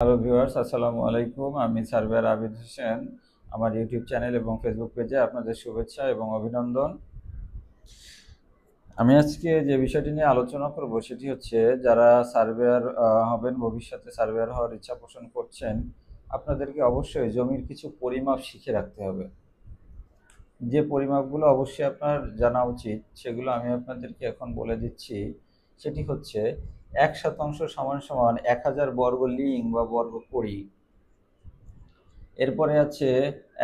Hello viewers, আসসালামু আলাইকুম। আমি সার্ভেয়ার আবিদ হোসেন। আমার ইউটিউব চ্যানেল এবং ফেসবুক পেজে আপনাদের শুভেচ্ছা এবং অভিনন্দন। আমি আজকে যে বিষয়টি নিয়ে আলোচনা করব সেটি হচ্ছে, যারা সার্ভেয়ার হবেন, ভবিষ্যতে সার্ভেয়ার হওয়ার ইচ্ছা পোষণ করছেন, আপনাদেরকে অবশ্যই জমির কিছু পরিমাপ শিখে রাখতে হবে। যে পরিমাপগুলো অবশ্যই আপনার জানা উচিত সেগুলো আমি আপনাদেরকে এখন বলে দিচ্ছি। সেটি হচ্ছে 1% সমান সমান 1000 বর্গ লিং বা বর্গ কড়ি। এরপরে আছে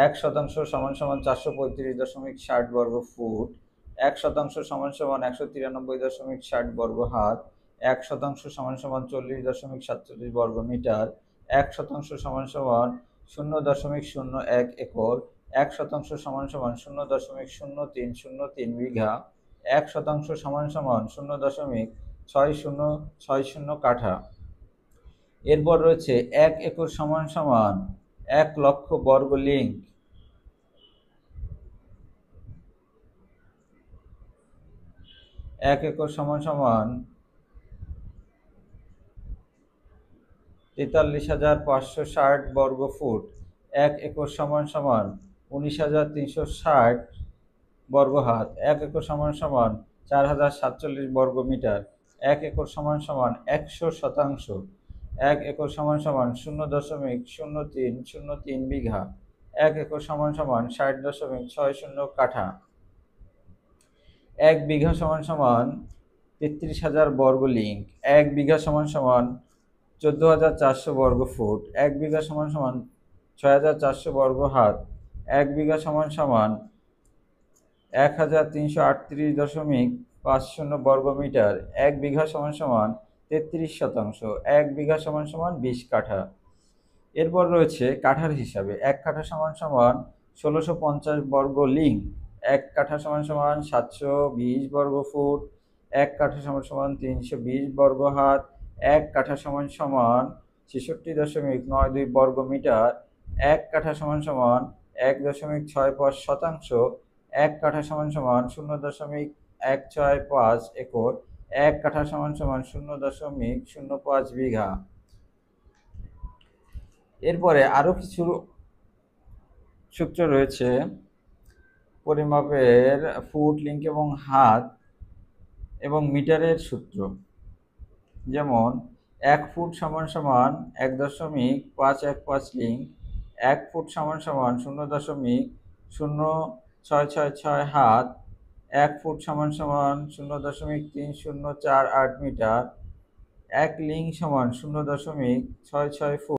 1% সমান সমান 435.60 বর্গ ফুট। 1% সমান সমান 193.60 বর্গ হাত। 1% সমান সমান 40.47 বর্গ মিটার। 1% সমান সমান 0.01 একর। 1% সমান সমান 0.0303 বিঘা। 1% সমান সমান 0.6060 কাঠা। এরপর রয়েছে 1 একর সমান সমান 1 লক্ষ বর্গ লিঙ্ক। 1 একর সমান সমান 43,560 বর্গ ফুট। 1 একর সমান সমান 19,360 বর্গ হাত। 1 একর সমান সমান 4,047 বর্গ মিটার। 1 একর সমান সমান 100%। 1 একর সমান সমান 0.0303 বিঘা। 1 একর সমান সমান 60.60 কাঠা। 1 বিঘা সমান সমান 33,000 বর্গ লিঙ্ক। 1 বিঘা সমান সমান 14,400 বর্গ ফুট। 1 বিঘা সমান সমান 6,400 বর্গ হাত। 1 বিঘা সমান সমান 1,338.50 বর্গ মিটার। 1 বিঘা সমান সমান 33%। 1 বিঘা সমান সমান 20 কাঠা। এরপর রয়েছে কাঠার হিসাবে। 1 কাঠা সমান সমান 1650 বর্গ লিং। 1 কাঠা সমান সমান 720 বর্গ ফুট। 1 কাঠা সমান সমান 320 বর্গ হাত। 1 কাঠা সমান সমান 66.92 বর্গ মিটার। 1 কাঠা সমান সমান 1.65%। 1 কাঠা সমান সমান 0.165 একর। 1 কাঠা সমান সমান 0.05 বিঘা। এরপরে আরো কিছু সূত্র রয়েছে পরিমাপের: ফুট, লিঙ্ক এবং হাত এবং মিটারের সূত্র। যেমন 1 ফুট সমান সমান 1.515 লিঙ্ক। 1 ফুট সমান সমান 0.0666 হাত। 1 ফুট সমান সমান 0.3048 মিটার। 1 লিঙ্ক সমান 0.66 ফুট।